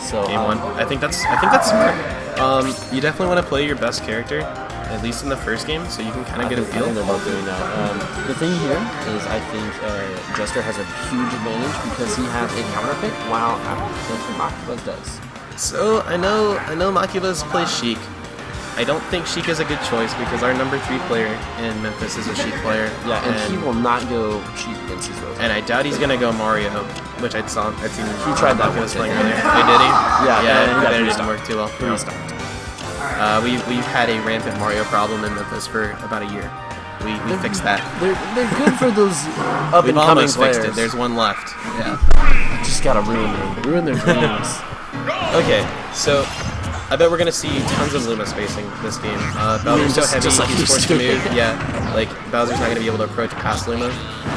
So Game 1. I think that's smart. You definitely want to play your best character, at least in the first game, so you can kind of get a feel. I think they're both doing that. The thing here is I think Jester has a huge advantage because he has a counter pick, while I don't think MAKIBAZ does. So I know MAKIBAZ plays Sheik. I don't think Sheik is a good choice because our number 3 player in Memphis is a Sheik player. Yeah, and he will not go Sheik against his Rose. And I doubt he's gonna go Mario, which I'd seen. He tried that was playing earlier. Oh, did he? Yeah, that didn't work too well. We've had a rampant Mario problem in Memphis for about a year. We fixed that. They're good for those up and coming players. Fixed it. There's one left. Yeah. Just gotta ruin their dreams. Okay, so I bet we're gonna see tons of Luma spacing this game. Bowser's so heavy, just like he's forced to move. stupid. Yeah, like Bowser's not gonna be able to approach past Luma.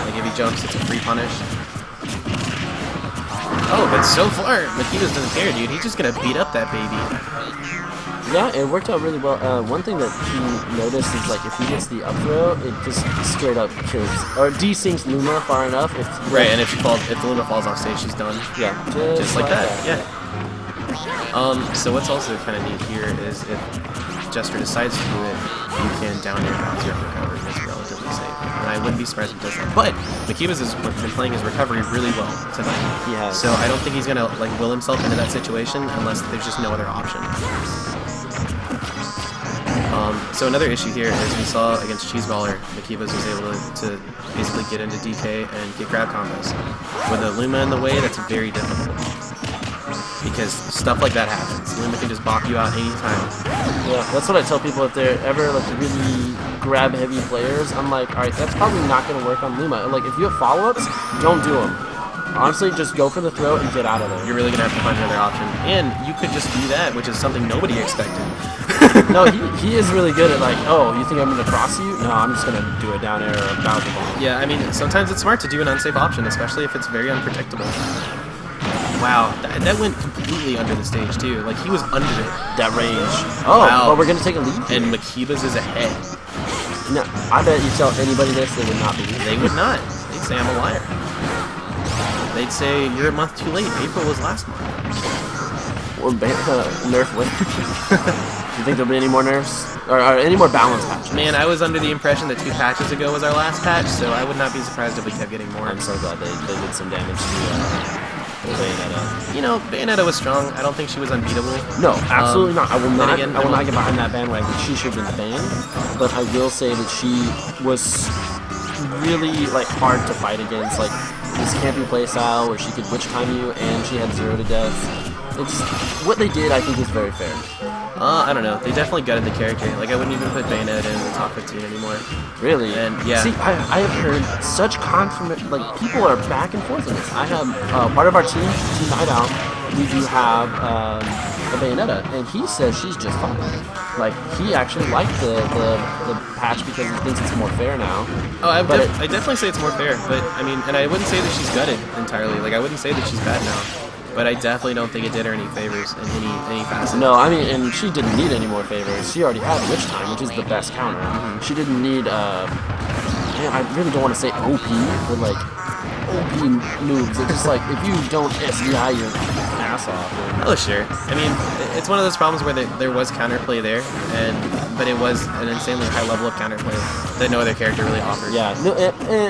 Like if he jumps, it's a free punish. Oh, but so far, MAKIBAZ doesn't care, dude. He's just gonna beat up that baby. Yeah, it worked out really well. One thing that he noticed is like if he gets the up throw, it just straight up kills or desyncs Luma far enough. Right, and if Luma falls off stage, she's done. Yeah, just like that. Yeah. So what's also kind of neat here is if Jester decides to do it, you can down air Bowser and recover, and it's relatively safe. And I wouldn't be surprised if he does that. But MAKIBAZ has been playing his recovery really well tonight. He has. So I don't think he's gonna like will himself into that situation unless there's just no other option. So another issue here is we saw against Cheeseballer, MAKIBAZ was able to basically get into DK and get grab combos. With a Luma in the way, that's very difficult. Because stuff like that happens. Luma can just bop you out anytime. Yeah, that's what I tell people if they're ever like really grab heavy players. I'm like, alright, that's probably not going to work on Luma. Like, if you have follow-ups, don't do them. Honestly, just go for the throw and get out of there. You're really going to have to find another option. And you could just do that, which is something nobody expected. No, he is really good at like, oh, you think I'm going to cross you? No, I'm just going to do a down air or a Bowser bomb. Yeah, I mean, sometimes it's smart to do an unsafe option, especially if it's very unpredictable. Wow, that went completely under the stage too. Like he was under it. That range. Oh, wow. But we're gonna take a lead. And MAKIBAZ is ahead. No, I bet you tell anybody this, they would not believe it. They would not. They'd say I'm a liar. They'd say you're a month too late. April was last month. Or nerf win. Do you think there'll be any more nerfs? Or any more balance patches? Man, I was under the impression that 2 patches ago was our last patch, so I would not be surprised if we kept getting more. I'm so glad they did some damage to Bayonetta. You know, Bayonetta was strong. I don't think she was unbeatable. No, absolutely not. I will not. Again, I will not get behind that bandwagon. She should have been banned. But I will say that she was really like hard to fight against. Like this camping playstyle where she could witch time you and she had 0 to death. It's what they did. I think is very fair. I don't know. They definitely gutted the character. Like, I wouldn't even put Bayonetta in the top 15 anymore. Really? And yeah. See, I have heard such confirmation. Like, people are back and forth on this. I have part of our team Night Out. We do have a Bayonetta, and he says she's just fine. Like, he actually liked the patch because he thinks it's more fair now. Oh, I definitely say it's more fair. But I mean, and I wouldn't say that she's gutted entirely. Like, I wouldn't say that she's bad now. But I definitely don't think it did her any favors in any facet. No, I mean, and she didn't need any more favors. She already had Witch Time, which is the best counter. She didn't need, man, I really don't want to say OP, but like, OP moves. It's just like, if you don't SDI your ass off. Oh, sure. I mean, it's one of those problems where there was counterplay there, but it was an insanely high level of counterplay that no other character really offered. Yeah, no,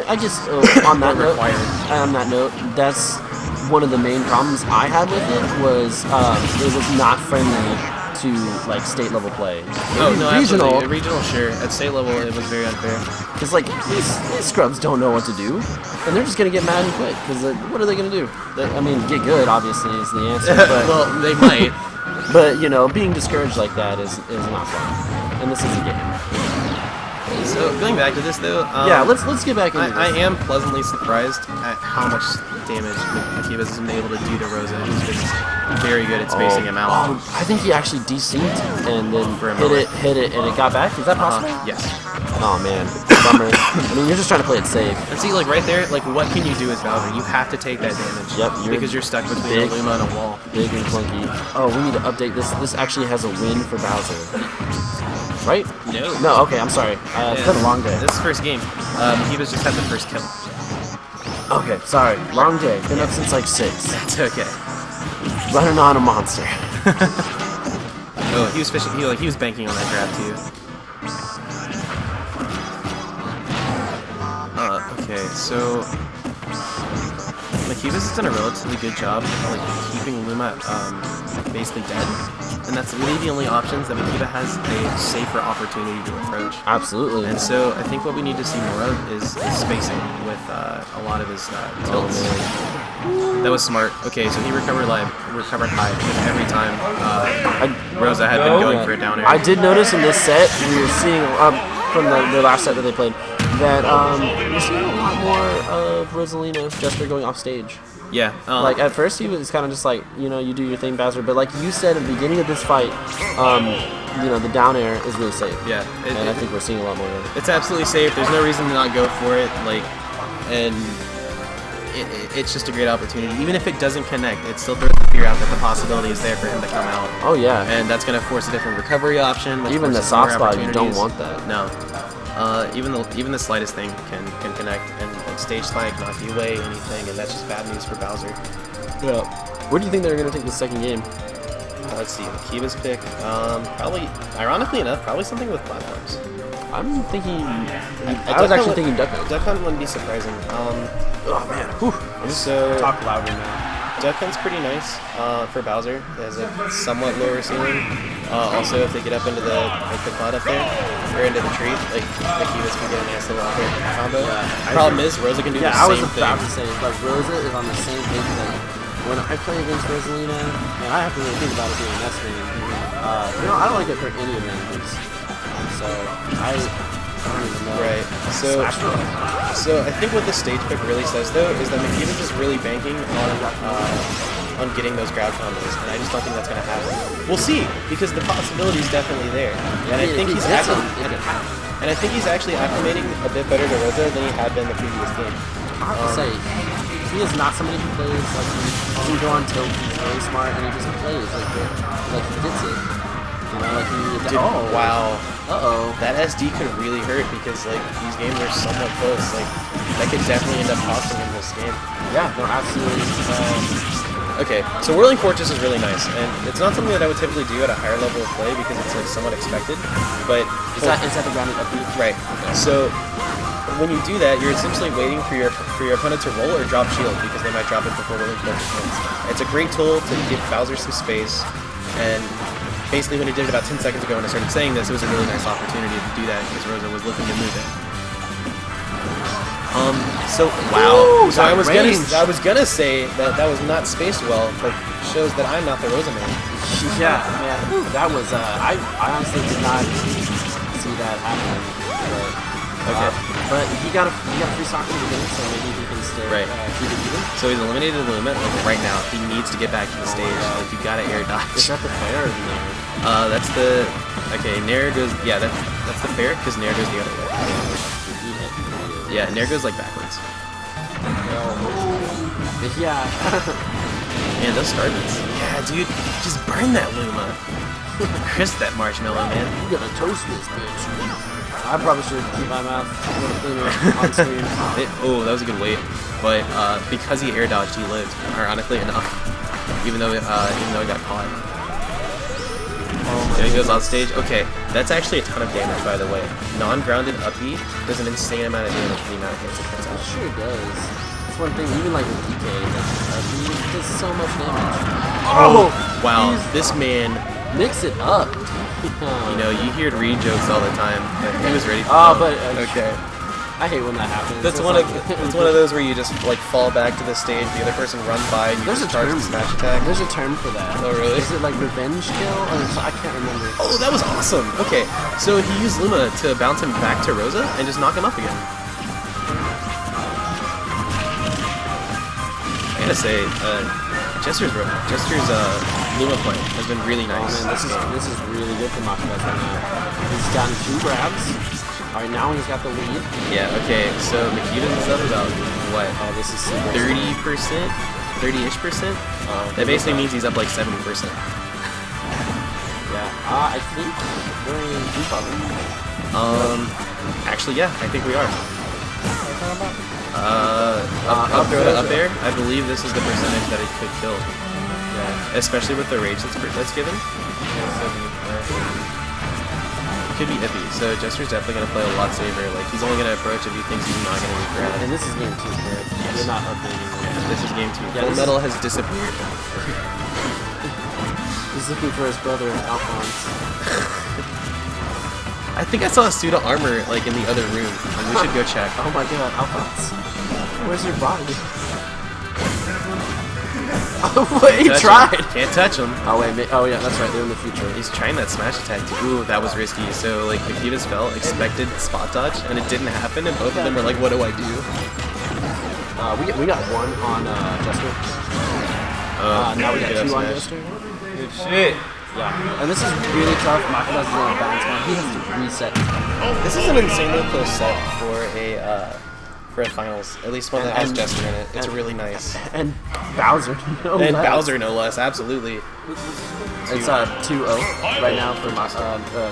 I guess, on that note, that's one of the main problems I had with it was it was not friendly to like state level play. Oh no, regional, absolutely. Regional, sure. At state level, it was very unfair. Because like these scrubs don't know what to do, and they're just gonna get mad and quit. Because what are they gonna do? I mean, get good obviously is the answer. But, well, they might. But you know, being discouraged like that is not fun. And this is a game. So going back to this though, yeah, let's get back into this. I am pleasantly surprised at how much damage MAKIBAZ has been able to do to Rosa, who's been very good at spacing him out. Oh, I think he actually desynced and then hit it, and it got back. Is that possible? Yes. Oh man, bummer. I mean, you're just trying to play it safe. And see, like right there, like what can you do as Bowser? You have to take that damage. Yep. Because you're stuck between a Luma and a wall. Big and clunky. Oh, we need to update this. This actually has a win for Bowser. Right? No. No, okay, I'm sorry. It's been a long day. This is first game. MAKIBAZ just had the first kill. Okay, sorry. Long day. Been up since like 6. That's okay. running on a monster. Oh, he was fishing. He was banking on that grab too. Okay, so MAKIBAZ has done a relatively good job like keeping Luma basically dead, and that's really the only options that MAKIBAZ has a safer opportunity to approach. Absolutely. And so I think what we need to see more of is spacing with a lot of his tilts. That was smart. Okay, so he recovered high because every time Rosa had been going for a down air. I did notice in this set, we were seeing, from the last set that they played, that you're seeing a lot more of Rosalina Jester going off stage. Yeah. Like, at first he was kind of just like, you know, you do your thing, Bowser, but like you said at the beginning of this fight, you know, the down air is really safe. Yeah. And I think we're seeing a lot more of it. It's absolutely safe. There's no reason to not go for it. Like, and it's just a great opportunity. Even if it doesn't connect, it still throws the fear out that the possibility is there for him to come out. Oh yeah. And that's going to force a different recovery option. Even the soft spot, you don't want that. No. Even the slightest thing can connect, and like stage spike, knock you away, anything, and that's just bad news for Bowser. Yeah. Where do you think they're going to take the second game? Let's see, MAKIBAZ pick. Probably, ironically enough, probably something with platforms. I'm thinking. I was actually thinking Duck Hunt. Duck Hunt wouldn't be surprising. Oh man. Whew. So Talk louder now. Duck Hunt's pretty nice for Bowser. It has a somewhat lower ceiling. Also, if they get up into the cloud up there, or into the tree, like MAKIBAZ can get a nice little upper combo. Yeah, Problem is, Rosa can do the same thing. I was about to say, like Rosa is on the same page that when I play against Rosalina, and I have to really think about it being this game. You know, I don't like it for any advantages. So I don't even know. Right. So I think what the stage pick really says though is that MAKIBAZ is really banking on getting those grab combos, and I just don't think that's gonna happen. We'll see, because the possibility is definitely there, and I think he's actually acclimating a bit better to Rosa than he had been the previous game. I have to say, he is not somebody who plays like he doesn't go on tilt. He's very smart, and he just plays like he gets it. You know, like he. Wow. Uh-oh. That SD could really hurt because like these games are somewhat close. Like that could definitely end up costing him this game. Yeah, no, absolutely. Okay, so Whirling Fortress is really nice, and it's not something that I would typically do at a higher level of play because it's like somewhat expected. But is that the grounded up beat? Right. Okay. So when you do that, you're essentially waiting for your opponent to roll or drop shield because they might drop it before Whirling Fortress hits. It's a great tool to give Bowser some space, and basically when he did it about 10 seconds ago when I started saying this, it was a really nice opportunity to do that because Rosa was looking to move it. So wow. Ooh, so I was gonna say that was not spaced well, but shows that I'm not the Rosa man. Yeah, man. That was I honestly did not see that happening. Okay. But he got a free sock in the beginning, so maybe he can still keep it even. So he's eliminated the limit. Like right now, he needs to get back to the stage. Like you gotta air dodge. Is that the fair or the nair? That's the Nair goes. Yeah, that's the fair because Nair goes the other way. Yeah, Nair goes like backwards. Yeah. Man, those startments. Yeah, dude, just burn that Luma. Crisp that marshmallow, man. You gotta toast this bitch. I probably should keep my mouth a little cleaner on screen. Oh, that was a good wait. But because he air dodged, he lived. Ironically enough, even though he got caught. There he goes on stage. Okay, that's actually a ton of damage, by the way. Non-grounded up B does an insane amount of damage for the amount of hits it puts out. It sure does. That's one thing, even like with DK, he does so much damage. Oh, wow, this man. Mix it up. You know, you hear Reed jokes all the time. He was ready for but okay. I hate when that happens. That's one of those where you just like fall back to the stage, the other person runs by, and you just charge the smash attack. There's a term for that. Oh really? Is it like revenge kill? I can't remember. Oh, that was awesome. Okay, so he used Luma to bounce him back to Rosa and just knock him up again. I gotta say, Jester's Luma play has been really nice. Oh man, this is really good for MAKIBAZ right now. He's gotten 2 grabs. Alright, now he's got the lead. Yeah, okay, so MAKIBAZ is up about, what? Oh, this is 30%? 30-ish%? That basically means he's up like 70%. Yeah, I think we're in group of actually, yeah, I think we are. Up there, I believe this is the percentage that it could kill. Yeah, especially with the rage that's given. It could be iffy, so Jester's definitely going to play a lot safer. Like, he's only going to approach if he thinks he's not going to be grabbed. And this is game 2, correct? Yes. You're not updating. Yeah, this is game 2. Yeah, Full Metal has disappeared. He's looking for his brother, Alphonse. I think I saw a suit of armor, like, in the other room. Like, we should go check. Oh my god, Alphonse. Where's your body? Oh, wait, he tried! Can't touch him. Oh, wait, oh yeah, that's right, they're in the future. He's trying that smash attack too. Ooh, that was risky. So, like, MAKIBAZ fell, expected spot dodge, and it didn't happen, and both of them were like, what do I do? We got 1 on Jester. Now we got 2 on Jester. Good shit. Yeah, and this is really tough. MAKIBAZ is on a balance one. He has to reset. This is an insanely close set for a finals. At least one that has Jester in it. It's really nice. And Bowser, no And less. Bowser, no less. Absolutely. It's 2-0 right now for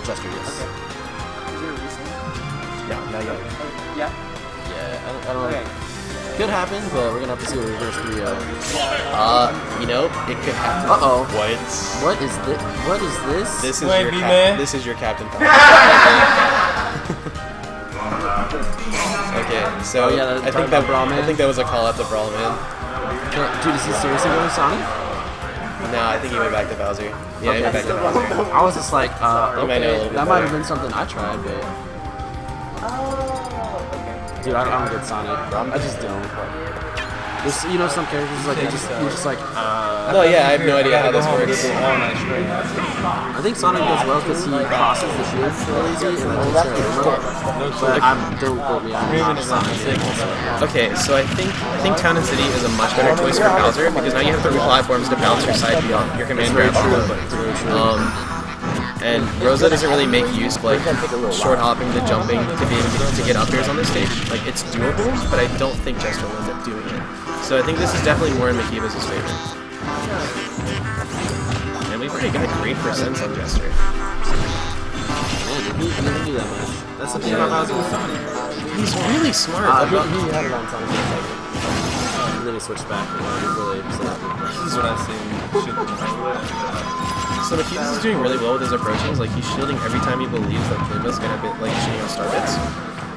Jester, yes. Yeah, now you Yeah, I don't know. Could happen, but we're gonna have to see a reverse 3-0. you know, it could happen. Uh-oh. What? What is this? What is this? This is Wait, your B-man. This is your captain. Okay, so Oh, yeah, I think that was a call out to Brawl Man. Dude, is he seriously going Sonic? No, I think he went back to Bowser. Yeah, he Okay. went back to Bowser. I was just like, might know a okay, little bit that might have better. been something I tried, but... Dude, I don't get Sonic. I just don't. There's, you know, some characters like you're just like. No, yeah, I have no idea how this works. I think Sonic does well because he crosses the shield real easy, and then but don't quote me. I'm not a Sonic fan also. Okay, so I think Town and City is a much better choice for Bowser because now you have 3 platforms to bounce your side beyond your command grab. And Rosa doesn't really make use of like short hopping, the jumping to get up airs on this stage. Like it's doable, but I don't think Jester will end up doing it. So I think this is definitely more in MAKIBAZ' favor. And we've already got great percents on Jester. Man, he didn't do that much. That's the thing about Bowser with Sonic. He's really smart. He had it on Sonic for a second. And then he switched back before they set up. This is what I see. So MAKIBAZ is doing really well with his approachings. Like he's shielding every time he believes that Pluma's gonna be like shooting on star bits.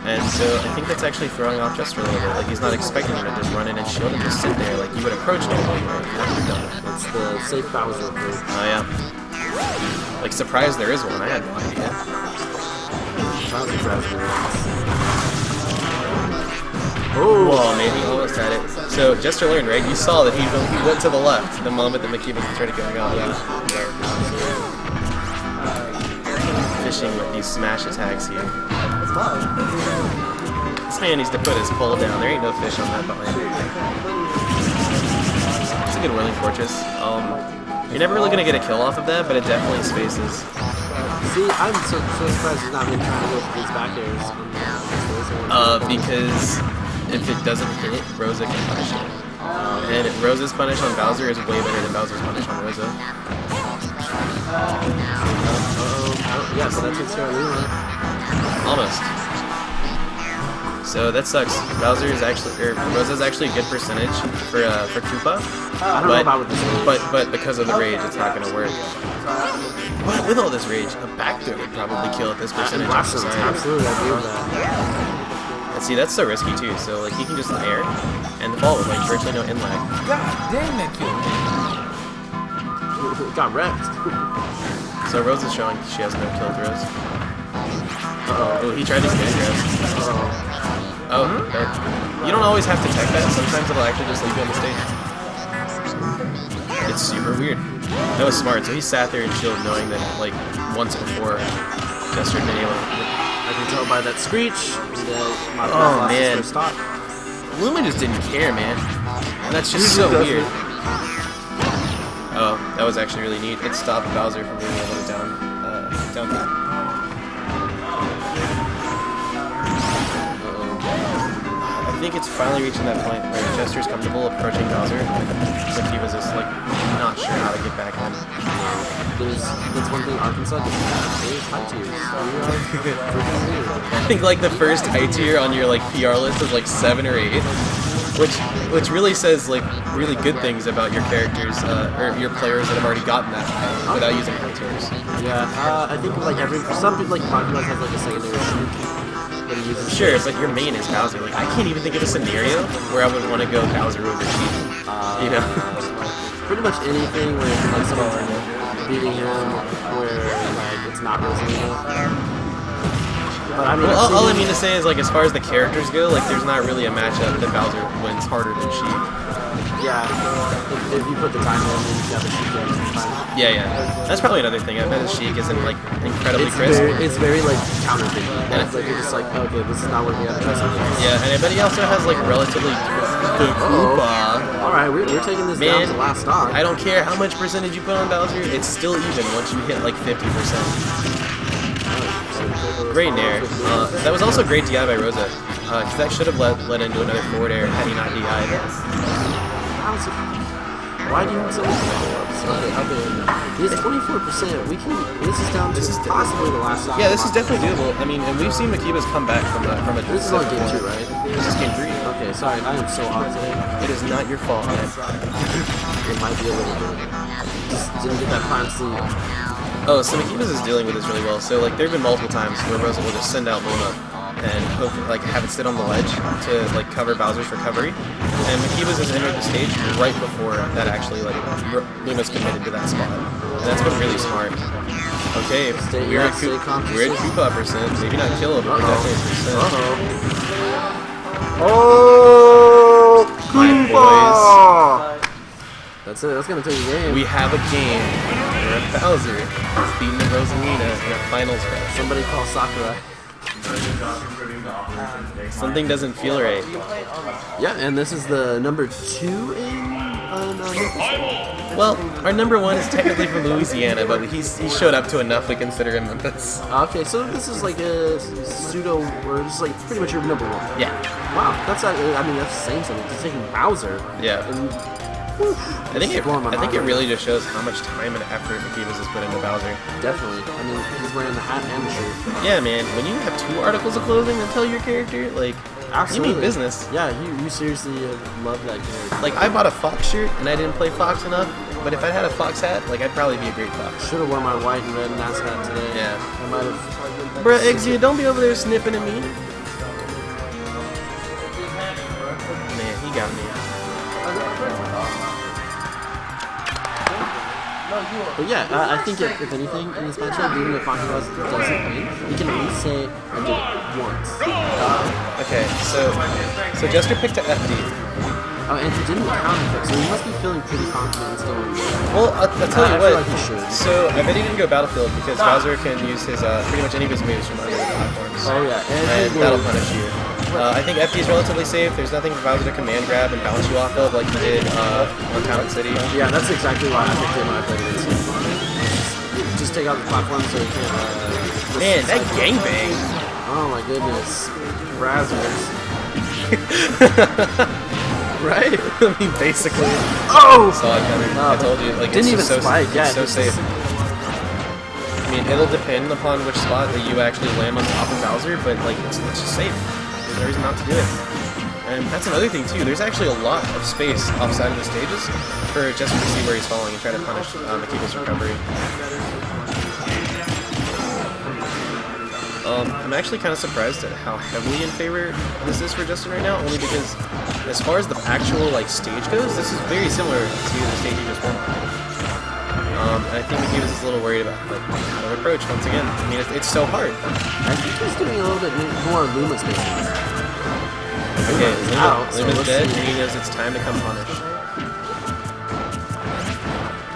And so I think that's actually throwing off Jester a little bit. Like he's not expecting him to just run in and shield and just sit there. Like you would approach normally, right? It's the safe Bowser approach. Oh yeah. Like surprised there is one. I had no idea. Bowser drives me nuts. Oh, well, maybe he almost had it. So Jester learned, right? You saw that he went to the left the moment that MAKIBAZ started going on. Fishing with these smash attacks here. This man needs to put his pole down. There ain't no fish on that line. It's a good Whirling Fortress. You're never really gonna get a kill off of that, but it definitely spaces. See, I'm so surprised he's not been trying to go for these back airs. Because if it doesn't hit, Rosa can punish it. And Rosa's punish on Bowser is way better than Bowser's punish on Rosa. Yes, that's what's going Almost. So that sucks. Bowser is actually, or Rosa's actually a good percentage for Koopa. I don't know about with this rage. But because of the rage, it's not gonna work. But with all this rage, a back throw would probably kill at this percentage. Absolutely, I agree with that. And see, that's so risky too. So like he can just air and fall with like virtually no in lag. God damn that kill. Got wrecked. So Rose is showing she has no kill throws. Uh-oh. Oh, he tried to command grab. Oh, you don't always have to tech that. Sometimes it'll actually just leave you on the stage. It's super weird. That was smart. So he sat there and chilled, knowing that like once before Jester had been able to. I can tell by that screech that my Oh man, stop. Luma just didn't care, man. And that's just so weird. Oh, that was actually really neat. It stopped Bowser from being able to down tap. I think it's finally reaching that point where Jester's comfortable approaching Bowser, but he was just like not sure how to get back on. That's one thing Arkansas doesn't have. There's high tiers. I think like the first high tier on your like PR list is like 7 or 8. which really says like really good things about your characters or your players that have already gotten that high without using high tiers. Yeah, I think like some people like PxG has like a secondary shoot that he uses. Sure, but your main is Bowser. Like I can't even think of a scenario where I would want to go Bowser over Sheik. You know, pretty much anything where like someone's beating him where like it's not Rosalina. But I mean, well, all I mean to say is like as far as the characters go, like there's not really a matchup that Bowser wins harder than Sheik. Yeah, if you put the time in, then you have a Sheik in time. Yeah. That's probably another thing. I bet Sheik isn't like incredibly crisp. It's very like counter thinking. Yeah. It's like you're just like, okay, this is not working out. Try something else. Yeah, and I bet he also has like relatively good Koopa. All right, we're taking this down to last stock. I don't care how much percentage you put on Bowser, it's still even once you hit like 50%. Great nair. That was also great DI by Rosa, because that should have led into another forward air had he not DI'd. Why do you need so many follow-ups? Okay, he has 24%. We can. This is down to possibly the last stop. Yeah, this is definitely doable. I mean, and we've seen MAKIBAZ come back from a. This is on game 2, right? This is game 3. Okay, sorry, I am so hot today. It is not your fault, man. It might be a little bit. Just didn't get that prime sleep. Oh, so MAKIBAZ is dealing with this really well. So like, there have been multiple times where Rosa will just send out Luma and hope, like have it sit on the ledge to like cover Bowser's recovery. And MAKIBAZ has entered the stage right before that actually like Luma's committed to that spot, and that's been really smart. Okay, we're at Koopa percent, maybe not kill him, but we're definitely at percent. Oh, my boys. That's it. That's gonna take a game. We have a game where Bowser is beating the Rosalina in a finals match. Somebody call Sakurai. Something doesn't feel right. Yeah, and this is the number 2 in well, our number 1 is technically from Louisiana, but he showed up to enough to consider him Memphis. Okay, so this is like a pseudo, or just like pretty much your number 1. Yeah. Wow, that's not, I mean, that's saying something. It's taking Bowser. Yeah. And, I think it really just shows how much time and effort MAKIBAZ has put into Bowser. Definitely. I mean, he's wearing the hat and the shirt. Yeah, man. When you have 2 articles of clothing that tell your character, like, absolutely. you mean business. Yeah, you seriously love that character. Like, I bought a Fox shirt and I didn't play Fox enough, but if I had a Fox hat, like, I'd probably be a great Fox. Should have worn my white and red NAS hat today. Yeah. I might have. Bruh, XG, don't be over there snipping at me. Man, he got me. But yeah, I think if anything in this matchup, even if PxG doesn't win, he can at least say I did it once. Okay, so Jester picked a FD. Oh, and he didn't counter pick, so he must be feeling pretty confident still. Well, I'll tell you what. I feel like he should. So I bet he didn't go Battlefield because Bowser can use his pretty much any of his moves from under the platforms. Oh yeah, and that'll punish you. I think FD is relatively safe. There's nothing for Bowser to command grab and bounce you off of like he did on Town City. Yeah, that's exactly why I picked him when I played against him. Just take out the platform so he can't. Man, that gangbang! Oh my goodness, Brazzers. Right? I mean, basically. Oh! Saw it coming. I told you, like didn't it's even spike. Yeah, it's so safe. I mean, it'll depend upon which spot that you actually land on top of Bowser, but like it's just safe. There's no reason not to do it. And that's another thing too. There's actually a lot of space offside of the stages for Jester to see where he's falling and try to punish MAKIBAZ's recovery. I'm actually kind of surprised at how heavily in favor this is for Jester right now, only because as far as the actual like stage goes, this is very similar to the stage he just won. And I think MAKIBAZ is a little worried about like how to approach once again. I mean, it's so hard. I think he's doing a little bit more Luma spacing. Okay, Luma's dead, see. and he knows it's time to come punish.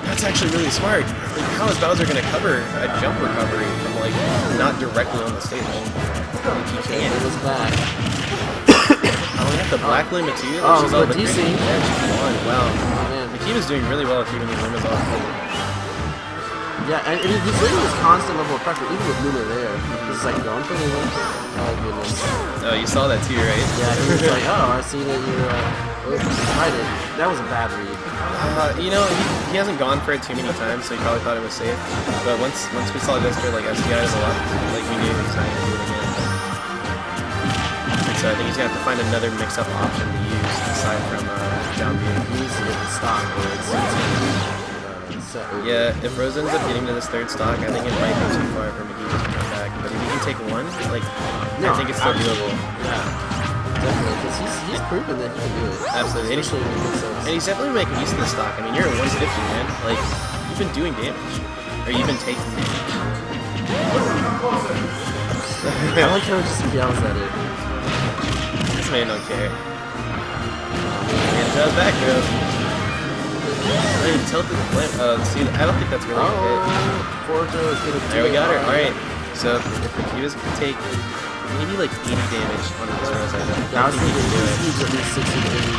That's actually really smart. Like, how is Bowser going to cover a jump recovery from like not directly on the stage? Like, he can't. It was back. Oh, we have the black Luma too. Oh, She's all but the DC. Yeah, she won. Wow. Oh, man. MAKIBAZ's doing really well keeping these Lumas off. Yeah, and he's letting this constant level of pressure, even with Luma there. He's like going for Luma. Oh goodness. Oh, you saw that too, right? Yeah, he was like, oh, I see that you're tried it. That was a bad read. You know, he hasn't gone for it too many times, so he probably thought it was safe. But once we saw Jester like SDI a lot, like we knew he was not going to do it again. So I think he's gonna have to find another mix-up option to use aside from down B. He needs to get the stock where it's set. Yeah, if Rose ends up getting to this third stock, I think it might be too far for McKeever to come back. But if he can take one, like, I think it's still doable. Yeah, definitely, because he's proven that he can do it. Absolutely. Especially when he gets those. And he's definitely making use of the stock. I mean, you're at 150, man. Like, you've been doing damage. Or you've been taking damage. I like how he just yells at it. This man don't care. And draws back, bro. I mean, tilted the flame. See, I don't think that's really a hit. Forjo is gonna do There we got her. it. Alright. So, if Makibaz can take maybe like 80 damage on this Rose, I Yeah, I was think he thinking can do it. he's at least 60 to 80.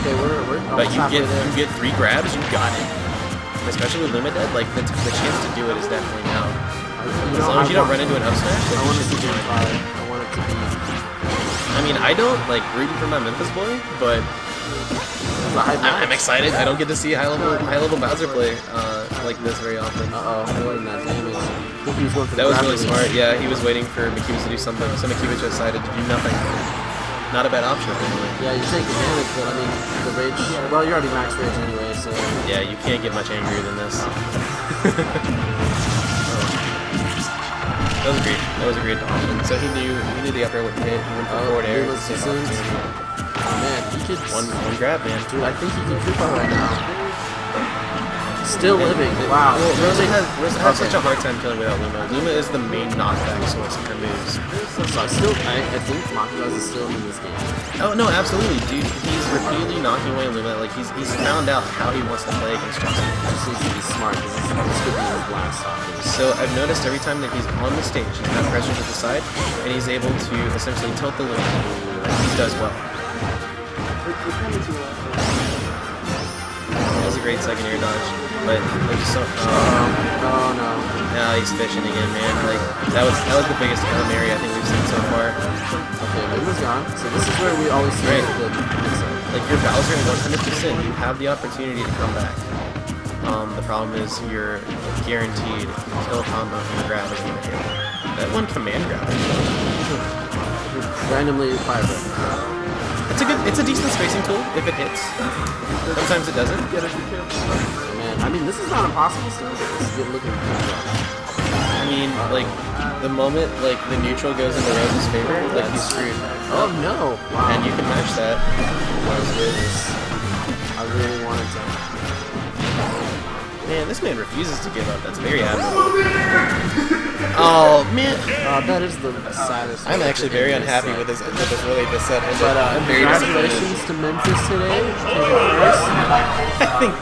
Okay, we're But almost halfway there. you get 3 grabs, you got it. Especially with Luma dead, like the chance to do it is definitely now. You As know, long as you don't want- run into an up smash, I then want you it should to be be fine. 5. I want it to be. I mean, I don't like rooting for my Memphis boy, but It's a hype I'm match. excited. I don't get to see high level Bowser play like this very often. Avoiding that damage. I think he was going for the That was grab really release. smart. Yeah, he was waiting for McKeever to do something, so McKeever decided to do nothing. Not a bad option, really. Yeah, you take the damage, but I mean, the rage. Well, you're already max rage anyway, so. Yeah, you can't get much angrier than this. That was great. That was a great option. So he knew the upper would hit. He went for forward air. Luma's Same assumed. opportunity. Oh man, he could. One grab, man. Dude, I think he can creep on right now. Still living. Wow. Well, Rose has Okay. such a hard time killing without Luma. Luma is the main knockback source of her moves. So I think Makibaz is still in this game. Oh no, absolutely, dude. He's repeatedly knocking away Luma. Like he's found out how he wants to play against Jester. He just needs to be smart. This could be his blast off. So I've noticed every time that he's on the stage, he's got pressure to the side, and he's able to essentially tilt the Luma. He does well. That was a great second air dodge, but they're just so. Oh no. Now he's fishing again, man. Like that was the biggest Hail Mary I think we've seen so far. Okay, Luma's gone. So this is where we always see Right. the mix-up. Like you're Bowser 100%. You have the opportunity to come back. The problem is you're guaranteed kill combo from the grab if you hit. That one command grab. Randomly fire. It's a decent spacing tool if it hits. Sometimes it doesn't. Man, I mean, this is not impossible still. This is good looking. I mean, like the moment like the neutral goes into Rose's favor, like he's screwed. Oh no! Wow. And you can match that. I really wanted to. Man, this man refuses to give up. That's very admirable. Oh man, That is the saddest. I'm actually very unhappy with this really this set. But I'm very disappointed. congratulations to Memphis today. Taking first.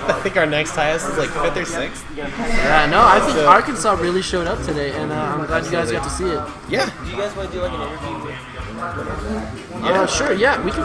I think our next highest is like 5th or 6th. Yeah, no, I think Arkansas really showed up today, and I'm glad you guys got to see it. Yeah. Do you guys want to do like an interview? Sure, yeah, we can.